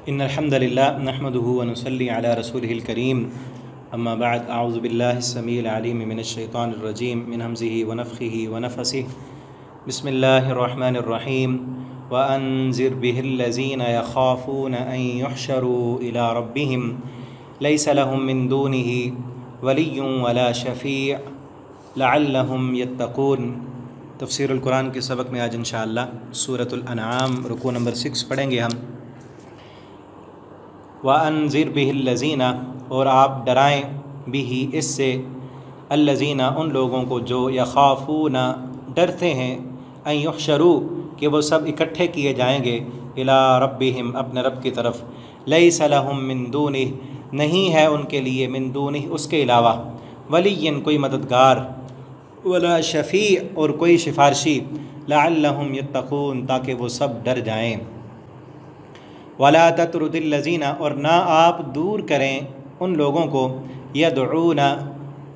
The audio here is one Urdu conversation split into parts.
إن الحمد لله نحمده ونصلي على رسوله الكريم أما بعد أعوذ بالله السميع العليم من الشيطان الرجيم من همزه ونفخه ونفسه بسم الله الرحمن الرحيم وأنذر به الذين يخافون أن يحشروا إلى ربهم ليس لهم من دونه ولي ولا شفيع لعلهم يتقون۔ تفسیر القرآن کے سبق میں آج انشاءاللہ سورۃ الانعام رکوع نمبر 6 پڑھیں گے ہم۔ وَأَنذِرْ بِهِ الَّذِينَ، اور آپ ڈرائیں بھی اس سے، الَّذِينَ ان لوگوں کو جو یخافون ڈرتے ہیں، ان یحشروا کہ وہ سب اکٹھے کیے جائیں گے، الی ربہم اپنے رب کی طرف، لیس لہم من دونہ نہیں ہے ان کے لیے، من دونہ اس کے علاوہ، ولی کوئی مددگار، ولا شفیع اور کوئی سفارشی، لعلہم یتقون تاکہ وہ سب ڈر جائیں۔ ولا تطرد الذین، اور نہ آپ دور کریں ان لوگوں کو، یدعون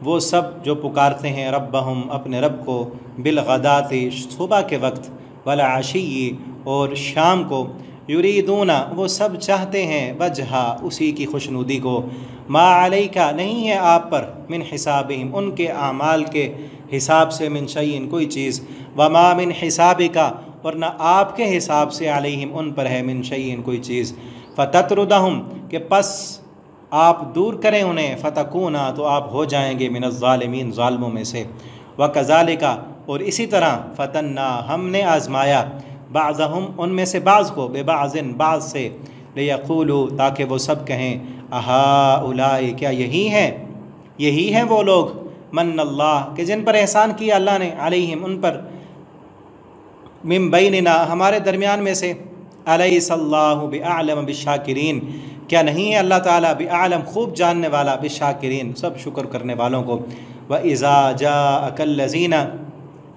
وہ سب جو پکارتے ہیں، ربہم اپنے رب کو، بالغداۃ صبح کے وقت، والعشی اور شام کو، یریدون وہ سب چاہتے ہیں، وجہا اسی کی خوشنودی کو، ما علیکا نہیں ہے آپ پر، من حسابہم ان کے اعمال کے حساب سے، من شیء کوئی چیز، وما من حسابکا اور نہ آپ کے حساب سے، علیہم ان پر ہے، من شیء کوئی چیز، فتطردہم کہ پس آپ دور کریں انہیں، فتکونا تو آپ ہو جائیں گے، من الظالمین ظالموں میں سے، وکذالک اور اسی طرح، فتنا ہم نے آزمایا، بعضہم ان میں سے بعض کو، ببعض بعض سے، لیقولوا تاکہ وہ سب کہیں، اہؤلاء کیا یہی ہیں وہ لوگ، من اللہ کہ جن پر احسان کیا اللہ نے، علیہم ان پر، من بیننا ہمارے درمیان میں سے، الیس اللہ باعلم بالشاکرین کیا نہیں ہے اللہ تعالیٰ باعلم خوب جاننے والا، بالشاکرین سب شکر کرنے والوں کو۔ وَإِذَا جَاءَكَ الَّذِينَ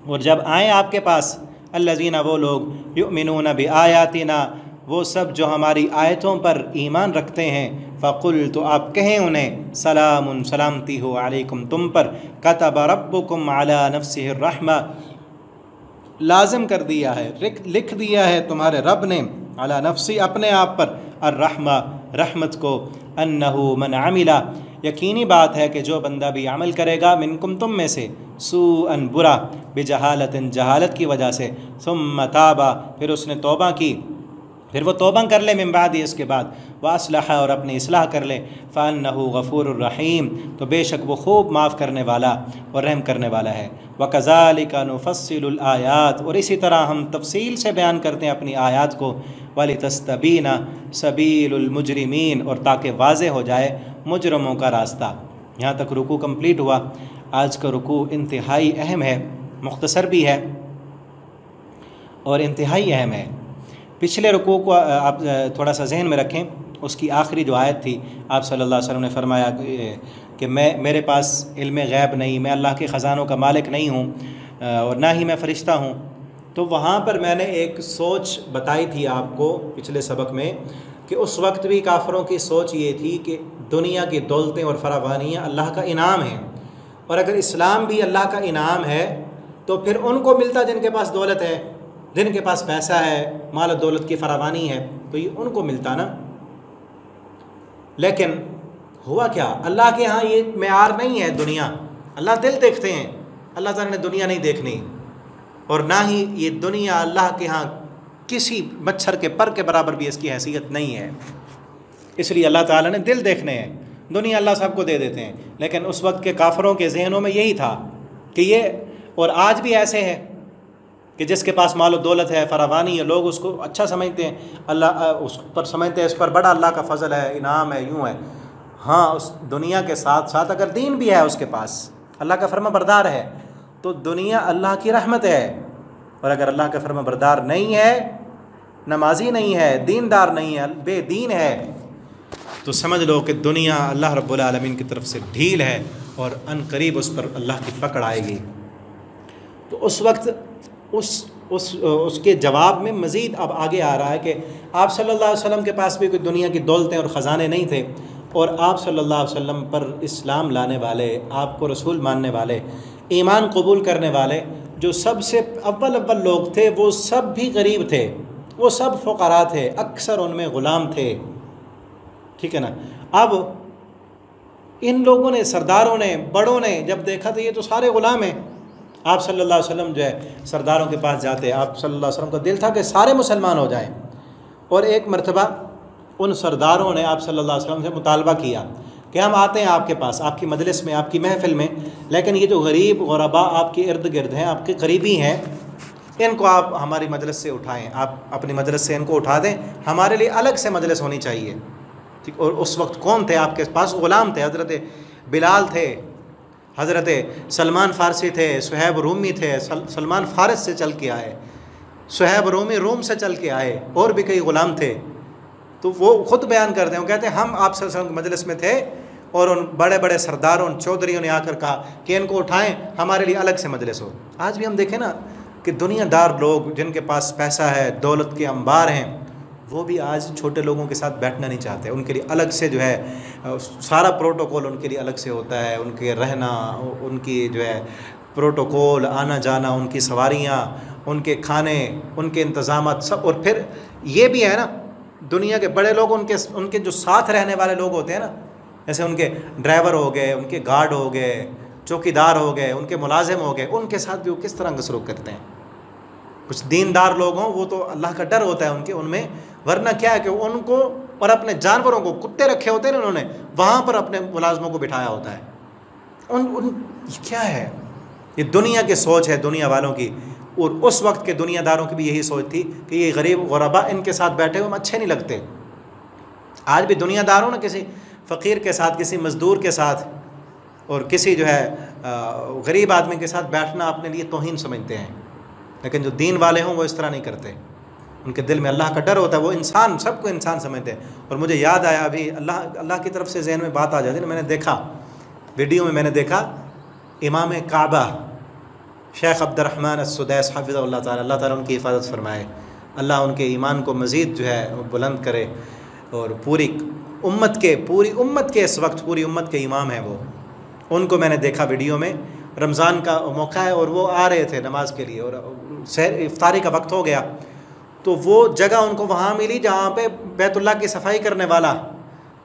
اور جب آئیں آپ کے پاس، الذین وہ لوگ، یؤمنون بآیاتنا وہ سب جو ہماری آیتوں پر ایمان رکھتے ہیں، فقل تو آپ کہیں انہیں، سلام سلامتی ہو، علیکم تم پر، کتب ربکم علی نفسہ الرحمہ لازم کر دیا ہے، لکھ دیا ہے تمہارے رب نے، علی نفسی اپنے آپ پر، الرحمہ رحمت کو، انہو من عمل یقینی بات ہے کہ جو بندہ بھی عمل کرے گا، منکم تم میں سے، سوءا برا، بجہالت جہالت کی وجہ سے، ثم تابا پھر اس نے توبہ کی، پھر وہ توبہ کر لے، من بعد اس کے بعد، واصلح اور اپنی اصلاح کر لے، فانہ غفور الرحیم تو بے شک وہ خوب معاف کرنے والا اور رحم کرنے والا ہے۔ وکذالک نفصل الآیات اور اسی طرح ہم تفصیل سے بیان کرتے ہیں اپنی آیات کو، ولتستبین سبیل المجرمین اور تاکہ واضح ہو جائے مجرموں کا راستہ۔ یہاں تک رکوع کمپلیٹ ہوا۔ آج کا رکوع انتہائی اہم ہے، مختصر بھی ہے اور انتہائی اہم ہے۔ پچھلے رکوع کو آپ تھوڑا سا ذہن میں رکھیں، اس کی آخری جو آیت تھی، آپ صلی اللہ علیہ وسلم نے فرمایا کہ میرے پاس علم غیب نہیں، میں اللہ کے خزانوں کا مالک نہیں ہوں اور نہ ہی میں فرشتہ ہوں۔ تو وہاں پر میں نے ایک سوچ بتائی تھی آپ کو پچھلے سبق میں، کہ اس وقت بھی کافروں کی سوچ یہ تھی کہ دنیا کی دولتیں اور فراوانیاں اللہ کا انعام ہیں، اور اگر اسلام بھی اللہ کا انعام ہے تو پھر ان کو ملتا جن کے پاس دولت ہے، جن کے پاس پیسہ ہے، مال و دولت کی فراوانی ہے، تو یہ ان کو ملتا نا۔ لیکن ہوا کیا، اللہ کے ہاں یہ معیار نہیں ہے دنیا، اللہ دل دیکھتے ہیں، اللہ تعالیٰ نے دنیا نہیں دیکھنی، اور نہ ہی یہ دنیا اللہ کے ہاں کسی مچھر کے پر کے برابر بھی اس کی حیثیت نہیں ہے، اس لیے اللہ تعالیٰ نے دل دیکھنے ہیں، دنیا اللہ سب کو دے دیتے ہیں۔ لیکن اس وقت کے کافروں کے ذہنوں میں یہی تھا کہ یہ، اور آج بھی ایسے ہے کہ جس کے پاس مال و دولت ہے، فراوانی ہے، لوگ اس کو اچھا سمجھتے ہیں، اللہ اس پر سمجھتے ہیں اس پر بڑا اللہ کا فضل ہے، انعام ہے، یوں ہے۔ ہاں، اس دنیا کے ساتھ ساتھ اگر دین بھی ہے اس کے پاس، اللہ کا فرما بردار ہے، تو دنیا اللہ کی رحمت ہے، اور اگر اللہ کا فرما بردار نہیں ہے، نمازی نہیں ہے، دیندار نہیں ہے، بے دین ہے، تو سمجھ لو کہ دنیا اللہ رب العالمین کی طرف سے ڈھیل ہے، اور ان قریب اس پر اللہ کی پکڑ آئے گی۔ تو اس وقت اس کے جواب میں مزید اب آگے آ رہا ہے کہ آپ صلی اللہ علیہ وسلم کے پاس بھی کوئی دنیا کی دولتیں اور خزانے نہیں تھے، اور آپ صلی اللہ علیہ وسلم پر اسلام لانے والے، آپ کو رسول ماننے والے، ایمان قبول کرنے والے جو سب سے اول لوگ تھے، وہ سب بھی غریب تھے، وہ سب فقراء تھے، اکثر ان میں غلام تھے، ٹھیک ہے نا۔ اب ان لوگوں نے، سرداروں نے، بڑوں نے جب دیکھا تو یہ تو سارے غلام ہیں، آپ صلی اللہ علیہ وسلم جو ہے سرداروں کے پاس جاتے، آپ صلی اللہ علیہ وسلم کا دل تھا کہ سارے مسلمان ہو جائیں، اور ایک مرتبہ ان سرداروں نے آپ صلی اللہ علیہ وسلم سے مطالبہ کیا کہ ہم آتے ہیں آپ کے پاس، آپ کی مجلس میں، آپ کی محفل میں، لیکن یہ جو غریب غربا آپ کے ارد گرد ہیں، آپ کے قریبی ہیں، ان کو آپ ہماری مجلس سے اٹھائیں، آپ اپنی مجلس سے ان کو اٹھا دیں، ہمارے لیے الگ سے مجلس ہونی چاہیے۔ ٹھیک، اور اس وقت کون تھے آپ کے پاس؟ غلام تھے، حضرت بلال تھے، حضرت سلمان فارسی تھے، صہیب رومی تھے، سلمان فارس سے چل کے آئے، صہیب رومی روم سے چل کے آئے، اور بھی کئی غلام تھے۔ تو وہ خود بیان کرتے ہیں، وہ کہتے ہیں ہم آپ صلی اللہ علیہ وسلم کی مجلس میں تھے، اور ان بڑے بڑے سرداروں، ان چودھریوں نے آ کر کہا کہ ان کو اٹھائیں، ہمارے لیے الگ سے مجلس ہو۔ آج بھی ہم دیکھیں نا کہ دنیا دار لوگ جن کے پاس پیسہ ہے، دولت کے انبار ہیں، وہ بھی آج چھوٹے لوگوں کے ساتھ بیٹھنا نہیں چاہتے، ان کے لیے الگ سے جو ہے سارا پروٹوکول ان کے لیے الگ سے ہوتا ہے، ان کے رہنا، ان کی جو ہے پروٹوکول، آنا جانا، ان کی سواریاں، ان کے کھانے، ان کے انتظامات سب۔ اور پھر یہ بھی ہے نا، دنیا کے بڑے لوگ ان کے جو ساتھ رہنے والے لوگ ہوتے ہیں نا، جیسے ان کے ڈرائیور ہو گئے، ان کے گارڈ ہو گئے، چوکیدار ہو گئے، ان کے ملازم ہو گئے، ان کے ساتھ بھی وہ کس طرح کا سلوک کرتے ہیں۔ کچھ دیندار لوگ ہوں، وہ تو اللہ کا ڈر ہوتا ہے ان میں، ورنہ کیا ہے کہ ان کو اور اپنے جانوروں کو، کتے رکھے ہوتے ہیں نا انہوں نے، وہاں پر اپنے ملازموں کو بٹھایا ہوتا ہے۔ کیا ہے یہ؟ دنیا کی سوچ ہے دنیا والوں کی، اور اس وقت کے دنیا داروں کی بھی یہی سوچ تھی کہ یہ غریب غربا ان کے ساتھ بیٹھے ہوئے اچھے نہیں لگتے۔ آج بھی دنیا داروں نا کسی فقیر کے ساتھ، کسی مزدور کے ساتھ، اور کسی جو ہے غریب آدمی کے ساتھ بیٹھنا اپنے لیے توہین سمجھتے ہیں، لیکن جو دین والے ہوں وہ اس طرح نہیں کرتے، ان کے دل میں اللہ کا ڈر ہوتا ہے، وہ انسان، سب کو انسان سمجھتے ہیں۔ اور مجھے یاد آیا ابھی، اللہ کی طرف سے ذہن میں بات آ جاتی ہے، میں نے دیکھا ویڈیو میں، میں نے دیکھا امام کعبہ شیخ عبد الرحمن السدیس حفظہ اللہ تعالیٰ، اللہ تعالیٰ ان کی حفاظت فرمائے، اللہ ان کے ایمان کو مزید جو ہے بلند کرے، اور پوری امت کے اس وقت پوری امت کے امام ہیں وہ، ان کو میں نے دیکھا ویڈیو میں، رمضان کا موقع ہے اور وہ آ رہے تھے نماز کے لیے، اور افطاری کا وقت ہو گیا، تو وہ جگہ ان کو وہاں ملی جہاں پہ بیت اللہ کی صفائی کرنے والا،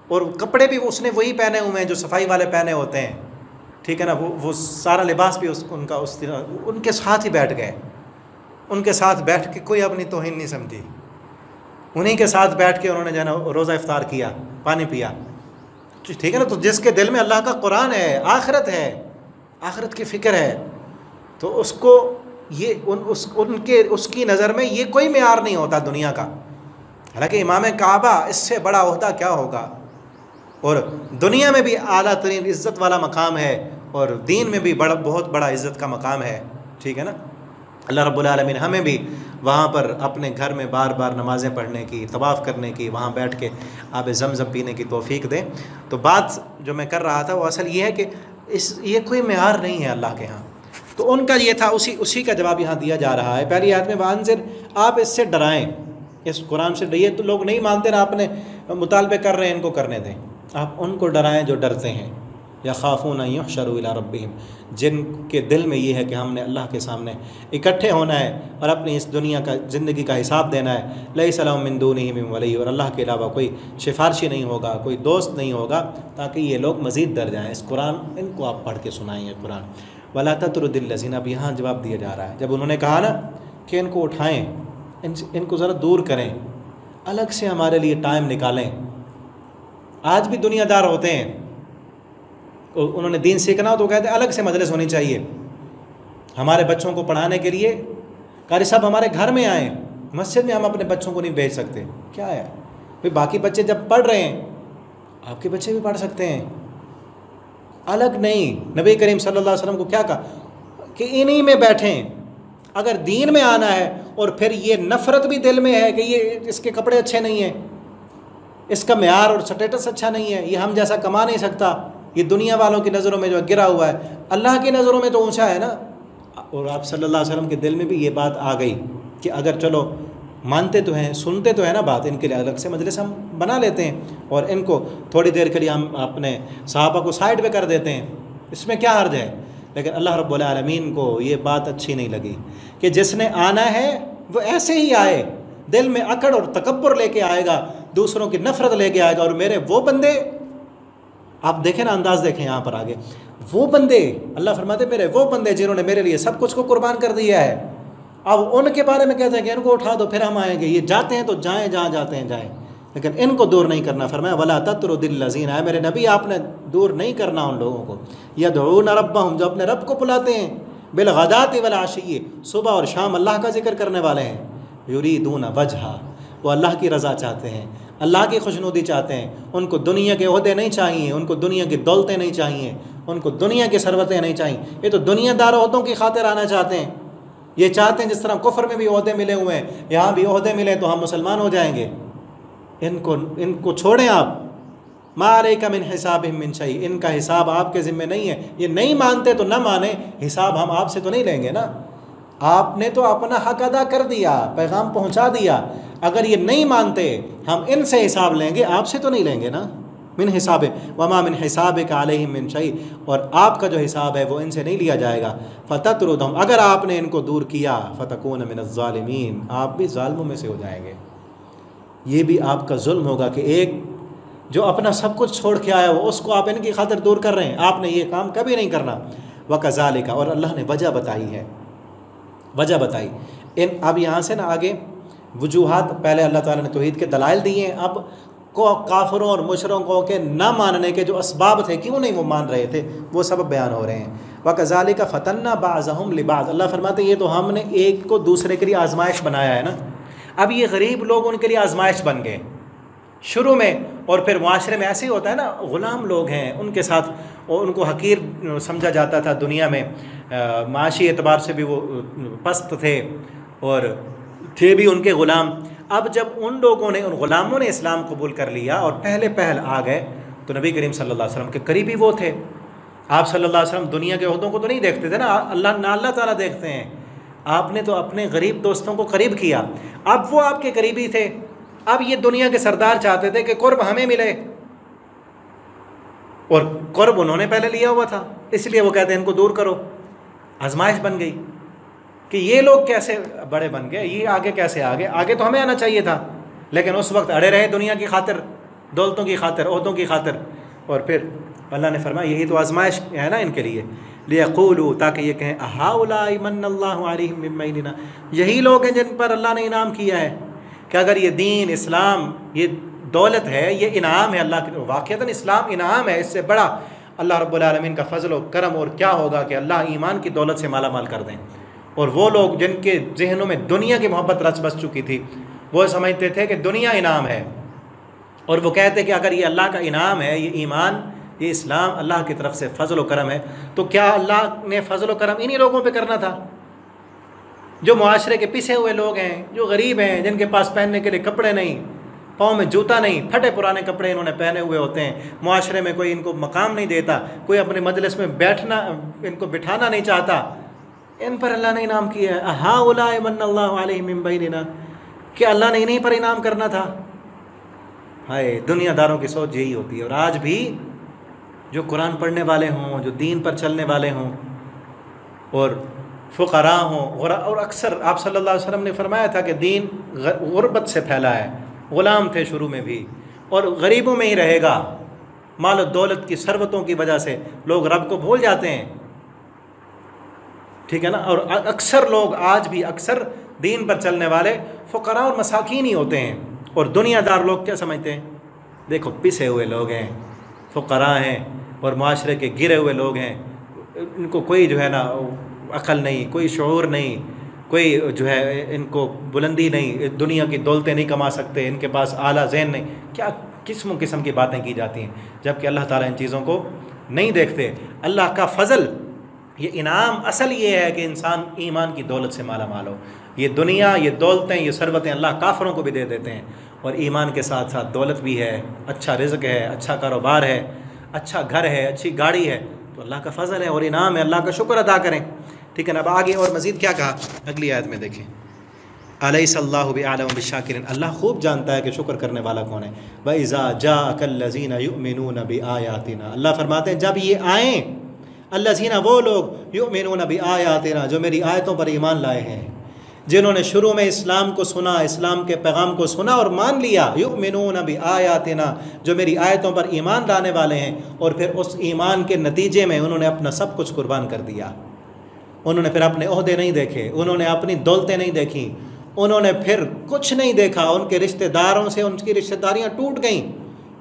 اور کپڑے بھی اس نے وہی پہنے ہوئے ہیں جو صفائی والے پہنے ہوتے ہیں، ٹھیک ہے نا، وہ سارا لباس بھی ان کا اس طرح، ان کے ساتھ ہی بیٹھ گئے، ان کے ساتھ بیٹھ کے کوئی اپنی توہین نہیں سمجھی، انہیں کے ساتھ بیٹھ کے انہوں نے جو ہے نا روزہ افطار کیا، پانی پیا، ٹھیک ہے نا۔ تو جس کے دل میں اللہ کا قرآن ہے، آخرت ہے، آخرت کی فکر ہے، تو اس کو یہ اس کی نظر میں یہ کوئی معیار نہیں ہوتا دنیا کا، حالانکہ امام کعبہ اس سے بڑا عہدہ کیا ہوگا، اور دنیا میں بھی اعلیٰ ترین عزت والا مقام ہے، اور دین میں بھی بہت بڑا عزت کا مقام ہے، ٹھیک ہے نا۔ اللہ رب العالمین ہمیں بھی وہاں پر اپنے گھر میں بار بار نمازیں پڑھنے کی، طواف کرنے کی، وہاں بیٹھ کے آب زمزم پینے کی توفیق دیں۔ تو بات جو میں کر رہا تھا وہ اصل یہ ہے کہ یہ کوئی معیار نہیں ہے اللہ کے ہاں، تو ان کا یہ تھا، اسی کا جواب یہاں دیا جا رہا ہے۔ پہلی آیت میں وانذر، آپ اس سے ڈرائیں، اس قرآن سے ڈریے، تو لوگ نہیں مانتے نا، آپ نے مطالبے کر رہے ہیں، ان کو کرنے دیں، آپ ان کو ڈرائیں جو ڈرتے ہیں، یخافون ان یحشروا الی ربہم، جن کے دل میں یہ ہے کہ ہم نے اللہ کے سامنے اکٹھے ہونا ہے اور اپنی اس دنیا کا زندگی کا حساب دینا ہے۔ لیس لہم من دونہ من ولی، اور اللہ کے علاوہ کوئی سفارشی نہیں ہوگا، کوئی دوست نہیں ہوگا، تاکہ یہ لوگ مزید ڈر جائیں۔ اس قرآن ان کو آپ پڑھ کے سنائیں یہ قرآن۔ ولا تطرد الذین، اب یہاں جواب دیا جا رہا ہے، جب انہوں نے کہا نا کہ ان کو اٹھائیں، ان کو ذرا دور کریں، الگ سے ہمارے لیے ٹائم نکالیں۔ آج بھی دنیا دار ہوتے ہیں، انہوں نے دین سیکھنا ہو تو کہتے ہیں الگ سے مجلس ہونی چاہیے ہمارے بچوں کو پڑھانے کے لیے، قاری صاحب ہمارے گھر میں آئیں، مسجد میں ہم اپنے بچوں کو نہیں بھیج سکتے، کیا ہے بھئی؟ باقی بچے جب پڑھ رہے ہیں، آپ کے بچے بھی پڑھ سکتے ہیں، الگ نہیں۔ نبی کریم صلی اللہ علیہ وسلم کو کیا کہا کہ انہی میں بیٹھیں، اگر دین میں آنا ہے، اور پھر یہ نفرت بھی دل میں ہے کہ یہ اس کے کپڑے اچھے نہیں ہیں، اس کا معیار اور سٹیٹس اچھا نہیں ہے، یہ ہم جیسا کما نہیں سکتا، یہ دنیا والوں کی نظروں میں جو گرا ہوا ہے، اللہ کی نظروں میں تو اونچا ہے نا۔ اور آپ صلی اللہ علیہ وسلم کے دل میں بھی یہ بات آ گئی کہ اگر چلو مانتے تو ہیں، سنتے تو ہیں نا بات، ان کے لیے الگ سے مجلس ہم بنا لیتے ہیں، اور ان کو تھوڑی دیر کے لیے ہم اپنے صحابہ کو سائڈ پہ کر دیتے ہیں، اس میں کیا حرج ہے؟ لیکن اللہ رب العالمین کو یہ بات اچھی نہیں لگی کہ جس نے آنا ہے وہ ایسے ہی آئے، دل میں اکڑ اور تکبر لے کے آئے گا دوسروں کی نفرت لے کے آئے گا، اور میرے وہ بندے، آپ دیکھیں نا انداز دیکھیں یہاں پر آگے، وہ بندے، اللہ فرماتے میرے وہ بندے جنہوں نے میرے لیے سب کچھ کو قربان کر دیا ہے، اب ان کے بارے میں کہتے ہیں کہ ان کو اٹھا دو پھر ہم آئیں گے، یہ جاتے ہیں تو جائیں، جہاں جاتے ہیں جائیں، لیکن ان کو دور نہیں کرنا۔ فرمایا وَلَا تَطْرُدِ الَّذِينَ، ہے میرے نبی آپ نے دور نہیں کرنا ان لوگوں کو، يَدْعُونَ رَبَّهُمْ، جو اپنے رب کو بلاتے ہیں، بِالْغَدَاةِ وَالْعَشِيِّ، صبح اور شام اللہ کا ذکر کرنے والے ہیں، يُرِيدُونَ وَجْهَهُ، وہ اللہ کی رضا چاہتے ہیں، اللہ کی خوشنودی چاہتے ہیں، ان کو دنیا کے عہدے نہیں چاہیے، ان کو دنیا کی دولتیں نہیں چاہیے، ان کو دنیا کی ثروتیں نہیں چاہیے، یہ تو دنیا دار عہدوں کی خاطر آنا چاہتے ہیں، یہ چاہتے ہیں جس طرح کفر میں بھی عہدے ملے ہوئے ہیں یہاں بھی عہدے ملے تو ہم مسلمان ہو جائیں گے۔ ان کو چھوڑیں آپ، ما علیک من حسابہم من شیء، ان کا حساب آپ کے ذمہ نہیں ہے، یہ نہیں مانتے تو نہ مانیں، حساب ہم آپ سے تو نہیں لیں گے نا، آپ نے تو اپنا حق ادا کر دیا، پیغام پہنچا دیا، اگر یہ نہیں مانتے ہم ان سے حساب لیں گے، آپ سے تو نہیں لیں گے نا۔ من حساب وما من حسابک علیہم من شیء، اور آپ کا جو حساب ہے وہ ان سے نہیں لیا جائے گا۔ فتطردہم، اگر آپ نے ان کو دور کیا، فتکون من الظالمین، آپ بھی ظالموں میں سے ہو جائیں گے۔ یہ بھی آپ کا ظلم ہوگا کہ ایک جو اپنا سب کچھ چھوڑ کے آیا ہو اس کو آپ ان کی خاطر دور کر رہے ہیں، آپ نے یہ کام کبھی نہیں کرنا۔ وَكَذَلِكَ، اور اللہ نے وجہ بتائی ہے، وجہ بتائی اب یہاں سے نا آگے وجوہات، پہلے اللہ تعالیٰ نے توحید کے دلائل دیے ہیں، اب کافروں اور مشرکوں کے نہ ماننے کے جو اسباب تھے، کیوں نہیں وہ مان رہے تھے، وہ سبب بیان ہو رہے ہیں۔ وَكَذَلِكَ فَتَنَّا بَعْضَهُمْ لِبَعْضٍ، اللہ فرماتے ہیں یہ تو ہم نے ایک کو دوسرے کے لیے آزمائش بنایا ہے نا، اب یہ غریب لوگ ان کے لیے آزمائش بن گئے شروع میں، اور پھر معاشرے میں ایسے ہی ہوتا ہے نا، غلام لوگ ہیں ان کے ساتھ ان کو حقیر سمجھا جاتا تھا دنیا میں، معاشی اعتبار سے بھی وہ پست تھے اور تھے بھی ان کے غلام۔ اب جب ان لوگوں نے، ان غلاموں نے اسلام قبول کر لیا اور پہلے پہل آ گئے، تو نبی کریم صلی اللہ علیہ وسلم کے قریبی وہ تھے، آپ صلی اللہ علیہ وسلم دنیا کے عہدوں کو تو نہیں دیکھتے تھے نا، اللہ تعالیٰ دیکھتے ہیں، آپ نے تو اپنے غریب دوستوں کو قریب کیا، اب وہ آپ کے قریبی تھے، اب یہ دنیا کے سردار چاہتے تھے کہ قرب ہمیں ملے، اور قرب انہوں نے پہلے لیا ہوا تھا، اس لیے وہ کہتے ہیں ان کو دور کرو۔ آزمائش بن گئی کہ یہ لوگ کیسے بڑے بن گئے، یہ آگے کیسے آگے تو ہمیں آنا چاہیے تھا، لیکن اس وقت اڑے رہے دنیا کی خاطر، دولتوں کی خاطر، عہدوں کی خاطر، اور پھر اللہ نے فرمایا یہی تو آزمائش ہے نا ان کے لیے، لیقولوا، تاکہ یہ کہیں اہؤلاء من اللہ علیہم من بیننا، یہی لوگ ہیں جن پر اللہ نے انعام کیا ہے، کہ اگر یہ دین اسلام یہ دولت ہے، یہ انعام ہے اللہ کی، واقعتاً اسلام انعام ہے، اس سے بڑا اللہ رب العالمین کا فضل و کرم اور کیا ہوگا کہ اللہ ایمان کی دولت سے مالا مال کر دیں۔ اور وہ لوگ جن کے ذہنوں میں دنیا کی محبت رچ بس چکی تھی، وہ سمجھتے تھے کہ دنیا انعام ہے، اور وہ کہتے کہ اگر یہ اللہ کا انعام ہے، یہ ایمان، یہ اسلام اللہ کی طرف سے فضل و کرم ہے، تو کیا اللہ نے فضل و کرم انہی لوگوں پہ کرنا تھا جو معاشرے کے پیچھے ہوئے لوگ ہیں، جو غریب ہیں، جن کے پاس پہننے کے لیے کپڑے نہیں، پاؤں میں جوتا نہیں، پھٹے پرانے کپڑے انہوں نے پہنے ہوئے ہوتے ہیں، معاشرے میں کوئی ان کو مقام نہیں دیتا، کوئی اپنے مجلس میں ان کو بٹھانا نہیں چاہتا، ان پر اللہ نے انعام کیا ہے۔ ہؤلاء من اللہ علیہم من بیننا، کہ اللہ نے انہیں پر انعام کرنا تھا۔ ہائے، دنیا داروں کی سوچ یہی ہوتی ہے، اور آج بھی جو قرآن پڑھنے والے ہوں، جو دین پر چلنے والے ہوں، اور فقراء ہوں، اور اکثر آپ صلی اللہ علیہ وسلم نے فرمایا تھا کہ دین غربت سے پھیلا ہے، غلام تھے شروع میں بھی، اور غریبوں میں ہی رہے گا، مال و دولت کی ثروتوں کی وجہ سے لوگ رب کو بھول جاتے ہیں، ٹھیک ہے نا، اور اکثر لوگ آج بھی اکثر دین پر چلنے والے فقراء اور مساکین ہی ہوتے ہیں، اور دنیا دار لوگ کیا سمجھتے ہیں، دیکھو پسے ہوئے لوگ ہیں، فقراء ہیں اور معاشرے کے گرے ہوئے لوگ ہیں، ان کو کوئی جو ہے نا عقل نہیں، کوئی شعور نہیں، کوئی جو ہے ان کو بلندی نہیں، دنیا کی دولتیں نہیں کما سکتے، ان کے پاس اعلیٰ ذہن نہیں، کیا قسم کی باتیں کی جاتی ہیں، جبکہ اللہ تعالیٰ ان چیزوں کو نہیں دیکھتے۔ اللہ کا فضل، یہ انعام اصل یہ ہے کہ انسان ایمان کی دولت سے مالا مال ہو۔ یہ دنیا، یہ دولتیں، یہ ثروتیں اللہ کافروں کو بھی دے دیتے ہیں، اور ایمان کے ساتھ ساتھ دولت بھی ہے، اچھا رزق ہے، اچھا کاروبار ہے، اچھا گھر ہے، اچھی گاڑی ہے، تو اللہ کا فضل ہے اور انعام ہے، اللہ کا شکر ادا کریں، ٹھیک ہے نا۔ اب آگے اور مزید کیا کہا اگلی آیت میں دیکھیں، الیس اللہ بعلم بالشاکرین، اللہ خوب جانتا ہے کہ شکر کرنے والا کون ہے۔ وَإِذَا جَاءَكَ الَّذِينَ يُؤْمِنُونَ بِآيَاتِنَا، اللہ فرماتے ہیں جب یہ آئیں، الذین وہ لوگ، یؤمنون بآیاتنا جو میری آیتوں پر ایمان لائے ہیں، جنہوں نے شروع میں اسلام کو سنا، اسلام کے پیغام کو سنا اور مان لیا، یؤمنون بآیاتنا، جو میری آیتوں پر ایمان لانے والے ہیں، اور پھر اس ایمان کے نتیجے میں انہوں نے اپنا سب کچھ قربان کر دیا۔ انہوں نے پھر اپنے عہدے نہیں دیکھے، انہوں نے اپنی دولتیں نہیں دیکھیں، انہوں نے پھر کچھ نہیں دیکھا، ان کے رشتہ داروں سے ان کی رشتہ داریاں ٹوٹ گئیں،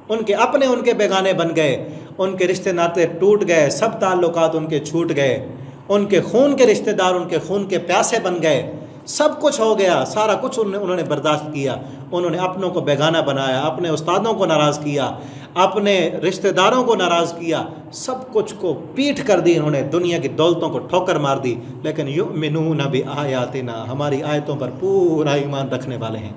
ان کے اپنے ان کے بیگانے بن گئے، ان کے رشتے ناطے ٹوٹ گئے، سب تعلقات ان کے چھوٹ گئے، ان کے خون کے رشتہ دار ان کے خون کے پیاسے بن گئے، سب کچھ ہو گیا، سارا کچھ انہوں نے برداشت کیا۔ انہوں نے اپنوں کو بیگانہ بنایا، اپنے استادوں کو ناراض کیا، اپنے رشتہ داروں کو ناراض کیا، سب کچھ کو پیٹھ کر دی، انہوں نے دنیا کی دولتوں کو ٹھوکر مار دی، لیکن یؤمنون بآیاتنا، ہماری آیتوں پر پورا ایمان رکھنے والے ہیں،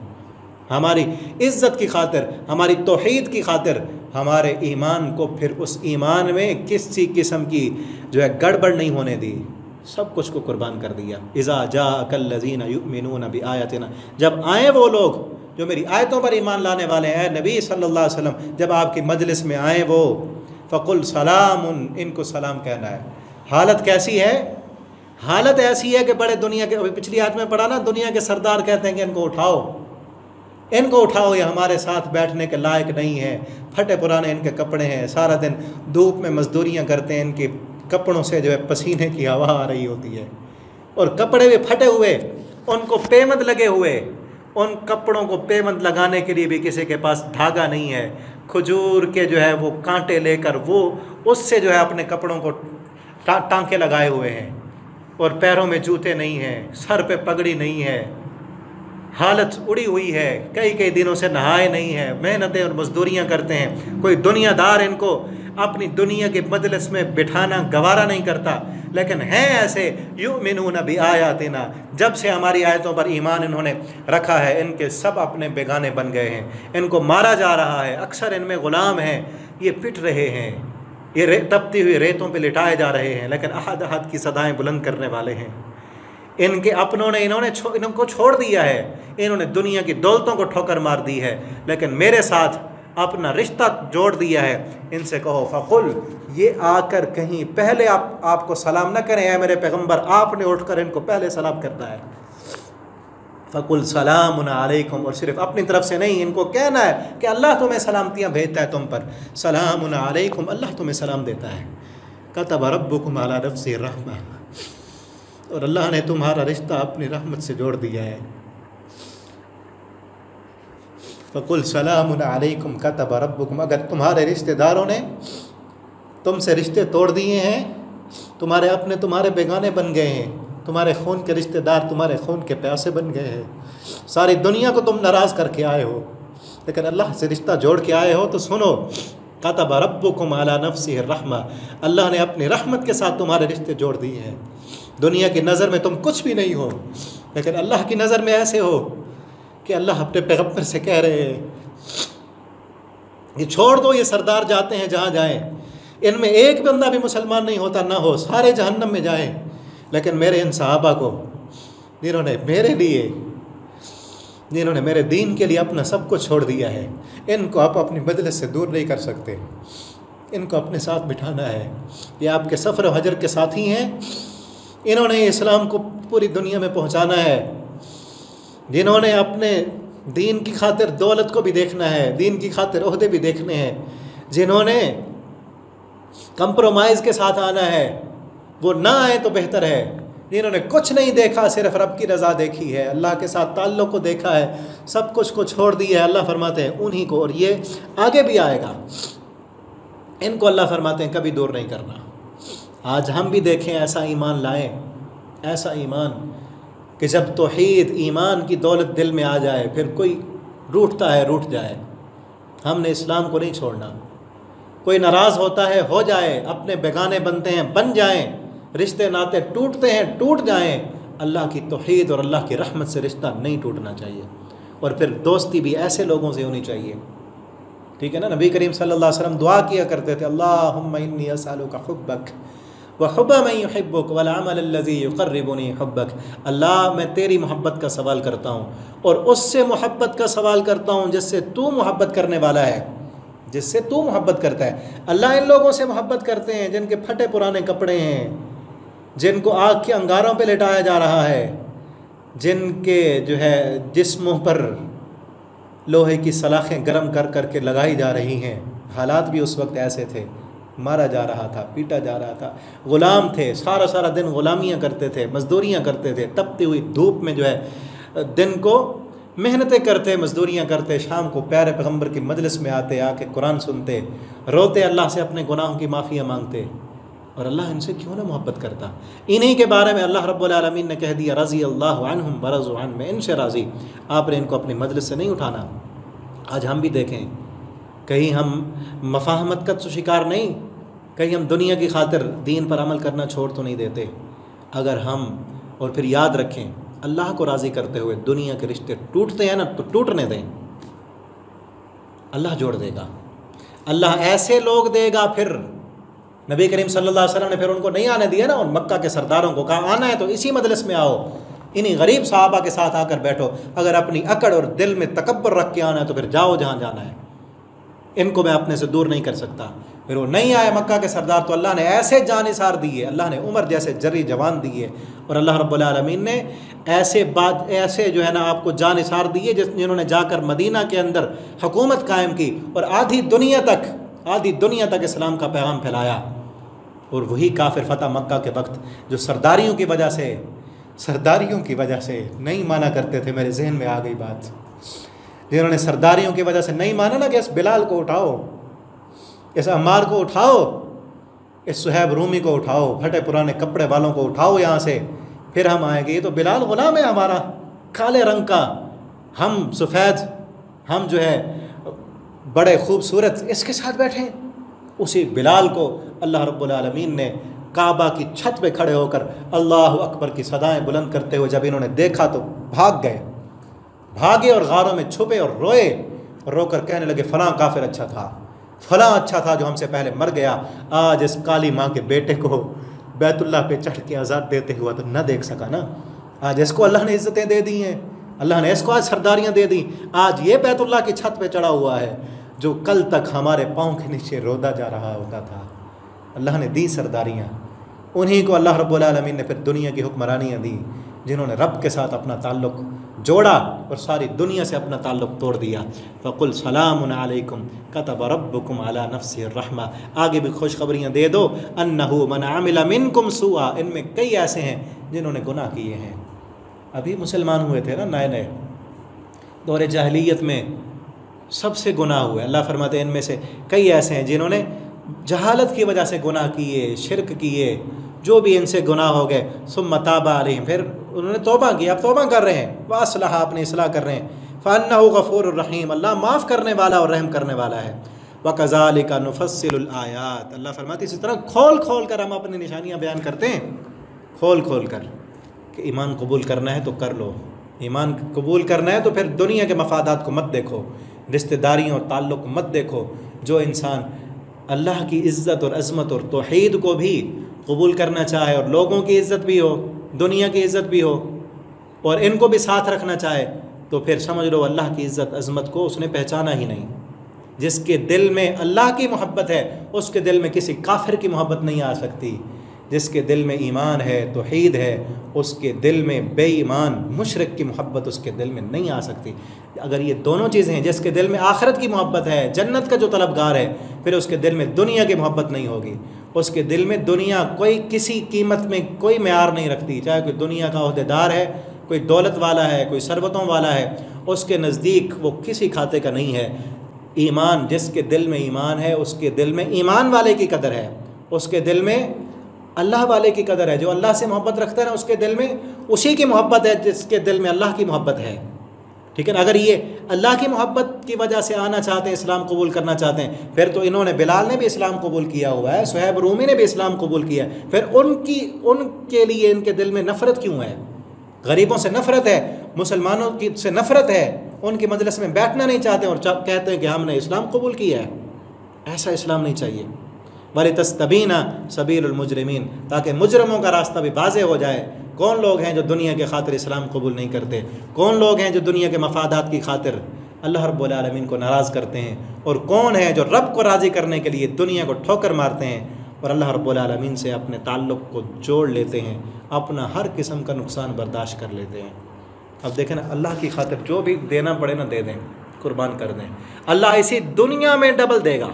ہماری عزت کی خاطر، ہماری توحید کی خاطر، ہمارے ایمان کو پھر اس ایمان میں کسی قسم کی جو ہے گڑبڑ نہیں ہونے دی، سب کچھ کو قربان کر دیا۔ اذا جاءک الذین یؤمنون بآیاتنا، جب آئیں وہ لوگ جو میری آیتوں پر ایمان لانے والے ہیں، اے نبی صلی اللہ علیہ وسلم جب آپ کی مجلس میں آئیں وہ، فقل سلام، ان کو سلام کہنا ہے۔ حالت کیسی ہے؟ حالت ایسی ہے کہ بڑے دنیا کے، پچھلی آیت میں پڑھا نا، دنیا کے سردار کہتے ہیں کہ ان کو اٹھاؤ، ان کو اٹھاؤ، یہ ہمارے ساتھ بیٹھنے کے لائق نہیں ہے، پھٹے پرانے ان کے کپڑے ہیں، سارا دن دھوپ میں مزدوریاں کرتے ہیں، ان کے کپڑوں سے جو ہے پسینے کی ہوا آ رہی ہوتی ہے، اور کپڑے بھی پھٹے ہوئے، ان کو پیمند لگے ہوئے، ان کپڑوں کو پیمند لگانے کے لیے بھی کسی کے پاس دھاگا نہیں ہے، کھجور کے جو ہے وہ کانٹے لے کر وہ اس سے جو ہے اپنے کپڑوں کو ٹانکے لگائے ہوئے ہیں، اور پیروں میں جوتے نہیں ہیں، سر پہ پگڑی نہیں ہے، حالت اڑی ہوئی ہے، کئی دنوں سے نہائے نہیں ہیں، محنتیں اور مزدوریاں کرتے ہیں، کوئی دنیا دار ان کو اپنی دنیا کے مجلس میں بٹھانا گوارا نہیں کرتا، لیکن ہیں ایسے یؤمنون بآیاتنا، جب سے ہماری آیتوں پر ایمان انہوں نے رکھا ہے، ان کے سب اپنے بیگانے بن گئے ہیں، ان کو مارا جا رہا ہے، اکثر ان میں غلام ہیں، یہ پٹ رہے ہیں، یہ تپتی ہوئی ریتوں پہ لٹائے جا رہے ہیں، لیکن احد احد کی صدائیں بلند کرنے والے ہیں۔ ان کے اپنوں نے ان کو چھوڑ دیا ہے، انہوں نے دنیا کی دولتوں کو ٹھوکر مار دی ہے، لیکن میرے ساتھ اپنا رشتہ جوڑ دیا ہے۔ ان سے کہو فقل، یہ آ کر کہیں پہلے آپ کو سلام نہ کریں، اے میرے پیغمبر، آپ نے اٹھ کر ان کو پہلے سلام کرنا ہے۔ فقل سلام علیکم، اور صرف اپنی طرف سے نہیں، ان کو کہنا ہے کہ اللہ تمہیں سلامتیاں بھیجتا ہے تم پر، سلام علیکم، اللہ تمہیں سلام دیتا ہے، کتب ربکم علی نفسہ الرحمہ، اور اللہ نے تمہارا رشتہ اپنی رحمت سے جوڑ دیا ہے۔ فقل سلام علیکم کتب ربکم، اگر تمہارے رشتہ داروں نے تم سے رشتے توڑ دیے ہیں، تمہارے اپنے تمہارے بیگانے بن گئے ہیں، تمہارے خون کے رشتہ دار تمہارے خون کے پیاسے بن گئے ہیں، ساری دنیا کو تم ناراض کر کے آئے ہو، لیکن اللہ سے رشتہ جوڑ کے آئے ہو، تو سنو، کتب ربکم علی نفسہ الرحمہ، اللہ نے اپنی رحمت کے ساتھ تمہارے رشتے جوڑ دیے ہیں۔ دنیا کی نظر میں تم کچھ بھی نہیں ہو، لیکن اللہ کی نظر میں ایسے ہو کہ اللہ اپنے پیغمبر سے کہہ رہے ہیں کہ چھوڑ دو، یہ سردار جاتے ہیں جہاں جائیں، ان میں ایک بندہ بھی مسلمان نہیں ہوتا نہ ہو، سارے جہنم میں جائیں، لیکن میرے ان صحابہ کو، جنہوں نے میرے لیے، جنہوں نے میرے دین کے لیے اپنا سب کچھ چھوڑ دیا ہے، ان کو آپ اپنی مجلس سے دور نہیں کر سکتے، ان کو اپنے ساتھ بٹھانا ہے۔ یہ آپ کے سفر و حجر کے ساتھی ہیں، انہوں نے اسلام کو پوری دنیا میں پہنچانا ہے، جنہوں نے اپنے دین کی خاطر دولت کو بھی دیکھنا ہے، دین کی خاطر عہدے بھی دیکھنے ہیں، جنہوں نے کمپرومائز کے ساتھ آنا ہے، وہ نہ آئے تو بہتر ہے، جنہوں نے کچھ نہیں دیکھا، صرف رب کی رضا دیکھی ہے، اللہ کے ساتھ تعلق کو دیکھا ہے، سب کچھ کو چھوڑ دیا ہے، اللہ فرماتے ہیں انہی کو، اور یہ آگے بھی آئے گا، ان کو اللہ فرماتے ہیں کبھی دور نہیں کرنا۔ آج ہم بھی دیکھیں، ایسا ایمان لائیں، ایسا ایمان کہ جب توحید ایمان کی دولت دل میں آ جائے، پھر کوئی روٹتا ہے روٹ جائے، ہم نے اسلام کو نہیں چھوڑنا، کوئی ناراض ہوتا ہے ہو جائے، اپنے بیگانے بنتے ہیں بن جائیں، رشتے ناطے ٹوٹتے ہیں ٹوٹ جائیں، اللہ کی توحید اور اللہ کی رحمت سے رشتہ نہیں ٹوٹنا چاہیے، اور پھر دوستی بھی ایسے لوگوں سے ہونی چاہیے، ٹھیک ہے نا۔ نبی کریم صلی اللہ علیہ وسلم دعا کیا کرتے تھے، اللہم انی اسألک حبک وحب من یحبک والعمل الذی یقربنی حبک، اللہ میں تیری محبت کا سوال کرتا ہوں اور اس سے محبت کا سوال کرتا ہوں جس سے تو محبت کرنے والا ہے، جس سے تو محبت کرتا ہے۔ اللہ ان لوگوں سے محبت کرتے ہیں جن کے پھٹے پرانے کپڑے ہیں، جن کو آگ کے انگاروں پہ لٹایا جا رہا ہے، جن کے جو ہے جسموں پر لوہے کی سلاخیں گرم کر کر کے لگائی جا رہی ہیں، حالات بھی اس وقت ایسے تھے، مارا جا رہا تھا، پیٹا جا رہا تھا، غلام تھے، سارا سارا دن غلامیاں کرتے تھے، مزدوریاں کرتے تھے، تپتی ہوئی دھوپ میں جو ہے دن کو محنتیں کرتے، مزدوریاں کرتے، شام کو پیارے پیغمبر کی مجلس میں آتے، آ کے قرآن سنتے، روتے، اللہ سے اپنے گناہوں کی معافیاں مانگتے، اور اللہ ان سے کیوں نہ محبت کرتا۔ انہی کے بارے میں اللہ رب العالمین نے کہہ دیا رضی اللہ عنہم ورضوا عنہ، میں ان سے راضی، آپ نے ان کو اپنی مجلس سے نہیں اٹھانا۔ آج ہم بھی دیکھیں، کہیں ہم مفاہمت کا تو شکار نہیں، کہیں ہم دنیا کی خاطر دین پر عمل کرنا چھوڑ تو نہیں دیتے۔ اگر ہم، اور پھر یاد رکھیں، اللہ کو راضی کرتے ہوئے دنیا کے رشتے ٹوٹتے ہیں نا تو ٹوٹنے دیں، اللہ جوڑ دے گا، اللہ ایسے لوگ دے گا۔ پھر نبی کریم صلی اللہ علیہ وسلم نے پھر ان کو نہیں آنے دیا نا، ان مکہ کے سرداروں کو کہا آنا ہے تو اسی مجلس میں آؤ، انہی غریب صحابہ کے ساتھ آ کر بیٹھو، اگر اپنی اکڑ اور دل میں تکبر رکھ کے آنا ہے تو پھر جاؤ جہاں جانا ہے، ان کو میں اپنے سے دور نہیں کر سکتا۔ پھر وہ نہیں آئے مکہ کے سردار، تو اللہ نے ایسے جان نثار دیے، اللہ نے عمر جیسے جری جوان دیے، اور اللہ رب العالمین نے ایسے جو ہے نا آپ کو جان نثار دیے جنہوں نے جا کر مدینہ کے اندر حکومت قائم کی اور آدھی دنیا تک اسلام کا پیغام پھیلایا۔ اور وہی کافر فتح مکہ کے وقت جو سرداریوں کی وجہ سے نہیں مانا کرتے تھے، میرے ذہن میں آ گئی بات، جنہوں نے سرداریوں کی وجہ سے نہیں مانا نا کہ اس بلال کو اٹھاؤ، اس عمار کو اٹھاؤ، اس صہیب رومی کو اٹھاؤ، پھٹے پرانے کپڑے والوں کو اٹھاؤ یہاں سے، پھر ہم آئیں گے۔ یہ تو بلال غلام ہے ہمارا، کالے رنگ کا، ہم سفید، ہم جو ہے بڑے خوبصورت، اس کے ساتھ بیٹھیں۔ اسی بلال کو اللہ رب العالمین نے کعبہ کی چھت پہ کھڑے ہو کر اللہ اکبر کی صدائیں بلند کرتے ہوئے جب انہوں نے دیکھا تو بھاگے اور غاروں میں چھپے اور روئے، اور رو کر کہنے لگے فلاں کافر اچھا تھا، فلاں اچھا تھا جو ہم سے پہلے مر گیا، آج اس کالی ماں کے بیٹے کو بیت اللہ پہ چڑھ کے آزاد دیتے ہوا تو نہ دیکھ سکا نا، آج اس کو اللہ نے عزتیں دے دی ہیں، اللہ نے اس کو آج سرداریاں دے دی، آج یہ بیت اللہ کی چھت پہ چڑھا ہوا ہے جو کل تک ہمارے پاؤں کے نیچے رودا جا رہا ہوتا تھا۔ اللہ نے دی سرداریاں، انہی کو اللہ رب العالمین نے پھر دنیا کی حکمرانیاں دی، جنہوں نے رب کے ساتھ اپنا تعلق جوڑا اور ساری دنیا سے اپنا تعلق توڑ دیا۔ فَقُلْ سَلَامٌ عَلَيْكُمْ كَتَبَ رَبُّكُمْ عَلَى نَفْسِهِ الرَّحْمَةِ، آگے بھی خوشخبریاں دے دو، أَنَّهُ مَنْ عَمِلَ مِنْكُمْ سُوءًا، ان میں کئی ایسے ہیں جنہوں نے گناہ کیے ہیں، ابھی مسلمان ہوئے تھے نا نئے دور جاہلیت میں سب سے گناہ ہوئے، اللہ فرماتے ہیں ان میں سے کئی ایسے ہیں جنہوں نے جہالت کی وجہ سے گناہ کیے، شرک کیے، جو بھی ان سے گناہ ہو گئے، ثم تاب علیہم، پھر انہوں نے توبہ کی، اب توبہ کر رہے ہیں، واصلح، اپنی اصلاح کر رہے ہیں، فانہ غفور الرحیم، اللہ معاف کرنے والا اور رحم کرنے والا ہے۔ وکذالک نفصل الآیات، اللہ فرماتے ہیں اسی طرح کھول کر ہم اپنی نشانیاں بیان کرتے ہیں، کھول کر کہ ایمان قبول کرنا ہے تو کر لو، ایمان قبول کرنا ہے تو پھر دنیا کے مفادات کو مت دیکھو، رشتہ داریوں اور تعلق مت دیکھو۔ جو انسان اللہ کی عزت اور عظمت اور توحید کو بھی قبول کرنا چاہے اور لوگوں کی عزت بھی ہو، دنیا کی عزت بھی ہو، اور ان کو بھی ساتھ رکھنا چاہے، تو پھر سمجھ لو اللہ کی عزت عظمت کو اس نے پہچانا ہی نہیں۔ جس کے دل میں اللہ کی محبت ہے اس کے دل میں کسی کافر کی محبت نہیں آ سکتی، جس کے دل میں ایمان ہے، توحید ہے، اس کے دل میں بے ایمان مشرک کی محبت اس کے دل میں نہیں آ سکتی۔ اگر یہ دونوں چیزیں ہیں، جس کے دل میں آخرت کی محبت ہے، جنت کا جو طلبگار ہے، پھر اس کے دل میں دنیا کی محبت نہیں ہوگی، اس کے دل میں دنیا کوئی کسی قیمت میں کوئی معیار نہیں رکھتی، چاہے کوئی دنیا کا عہدیدار ہے، کوئی دولت والا ہے، کوئی ثروتوں والا ہے، اس کے نزدیک وہ کسی کھاتے کا نہیں ہے۔ ایمان، جس کے دل میں ایمان ہے اس کے دل میں ایمان والے کی قدر ہے، اس کے دل میں اللہ والے کی قدر ہے، جو اللہ سے محبت رکھتا ہے نا اس کے دل میں اسی کی محبت ہے جس کے دل میں اللہ کی محبت ہے، ٹھیک ہے نا۔ اگر یہ اللہ کی محبت کی وجہ سے آنا چاہتے ہیں، اسلام قبول کرنا چاہتے ہیں، پھر تو انہوں نے، بلال نے بھی اسلام قبول کیا ہوا ہے، صہیب رومی نے بھی اسلام قبول کیا ہے، پھر ان کے لیے ان کے دل میں نفرت کیوں ہے؟ غریبوں سے نفرت ہے، مسلمانوں کی سے نفرت ہے، ان کی مجلس میں بیٹھنا نہیں چاہتے اور کہتے ہیں کہ ہم نے اسلام قبول کیا ہے۔ ایسا اسلام نہیں چاہیے۔ وَلِتَسْتَبِينَ سَبِيلُ الْمُجْرِمِينَ، تاکہ مجرموں کا راستہ بھی واضح ہو جائے۔ کون لوگ ہیں جو دنیا کے خاطر اسلام قبول نہیں کرتے؟ کون لوگ ہیں جو دنیا کے مفادات کی خاطر اللہ رب العالمین کو ناراض کرتے ہیں؟ اور کون ہیں جو رب کو راضی کرنے کے لیے دنیا کو ٹھوکر مارتے ہیں اور اللہ رب العالمین سے اپنے تعلق کو جوڑ لیتے ہیں، اپنا ہر قسم کا نقصان برداشت کر لیتے ہیں؟ اب دیکھیں نا، اللہ کی خاطر جو بھی دینا پڑے نا دے دیں، قربان کر دیں، اللہ اسی دنیا میں ڈبل دے گا۔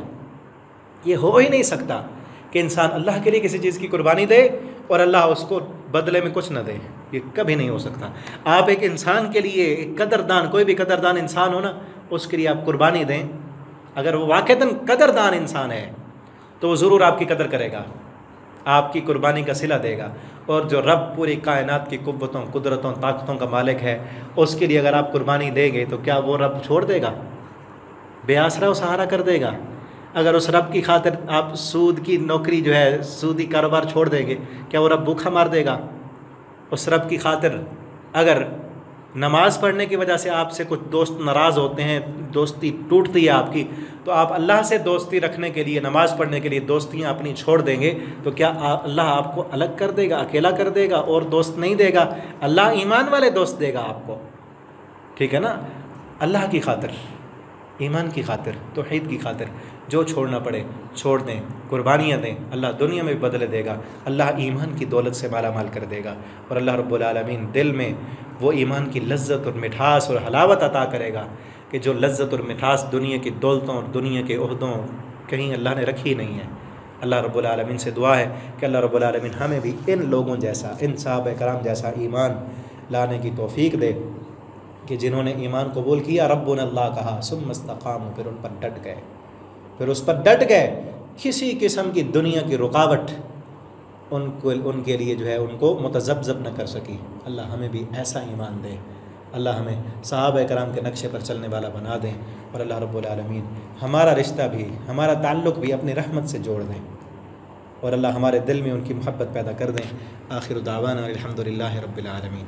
یہ ہو ہی نہیں سکتا کہ انسان اللہ کے لیے کسی چیز کی قربانی دے اور اللہ اس کو بدلے میں کچھ نہ دے، یہ کبھی نہیں ہو سکتا۔ آپ ایک انسان کے لیے، ایک قدردان، کوئی بھی قدردان انسان ہو نا، اس کے لیے آپ قربانی دیں، اگر وہ واقعتاً قدردان انسان ہے تو وہ ضرور آپ کی قدر کرے گا، آپ کی قربانی کا صلہ دے گا۔ اور جو رب پوری کائنات کی قوتوں، قدرتوں، طاقتوں کا مالک ہے، اس کے لیے اگر آپ قربانی دیں گے تو کیا وہ رب چھوڑ دے گا؟ بے آسرا و سہارا کر دے گا؟ اگر اس رب کی خاطر آپ سود کی نوکری جو ہے، سودی کاروبار چھوڑ دیں گے، کیا وہ رب بھوکا مار دے گا؟ اس رب کی خاطر اگر نماز پڑھنے کی وجہ سے آپ سے کچھ دوست ناراض ہوتے ہیں، دوستی ٹوٹتی ہے آپ کی، تو آپ اللہ سے دوستی رکھنے کے لیے، نماز پڑھنے کے لیے دوستیاں اپنی چھوڑ دیں گے، تو کیا اللہ آپ کو الگ کر دے گا، اکیلا کر دے گا اور دوست نہیں دے گا؟ اللہ ایمان والے دوست دے گا آپ کو، ٹھیک ہے نا؟ اللہ کی خاطر، ایمان کی خاطر، توحید کی خاطر جو چھوڑنا پڑے چھوڑ دیں، قربانیاں دیں، اللہ دنیا میں بھی بدلے دے گا، اللہ ایمان کی دولت سے مالا مال کر دے گا، اور اللہ رب العالمین دل میں وہ ایمان کی لذت اور مٹھاس اور حلاوت عطا کرے گا کہ جو لذت اور مٹھاس دنیا کی دولتوں اور دنیا کے عہدوں کہیں اللہ نے رکھی نہیں ہے۔ اللہ رب العالمین سے دعا ہے کہ اللہ رب العالمین ہمیں بھی ان لوگوں جیسا، ان صحابہ کرام جیسا ایمان لانے کی توفیق دے کہ جنہوں نے ایمان قبول کیا، ربنا اللہ کہا، ثم استقاموا، پھر ان پر ڈٹ گئے، پھر اس پر ڈٹ گئے، کسی قسم کی دنیا کی رکاوٹ ان کے لیے جو ہے ان کو متذبذب نہ کر سکی۔ اللہ ہمیں بھی ایسا ایمان دے، اللہ ہمیں صحابہ کرام کے نقشے پر چلنے والا بنا دیں، اور اللہ رب العالمین ہمارا رشتہ بھی، ہمارا تعلق بھی اپنی رحمت سے جوڑ دیں، اور اللہ ہمارے دل میں ان کی محبت پیدا کر دیں۔ آخر دعوانا الحمدللہ رب العالمین۔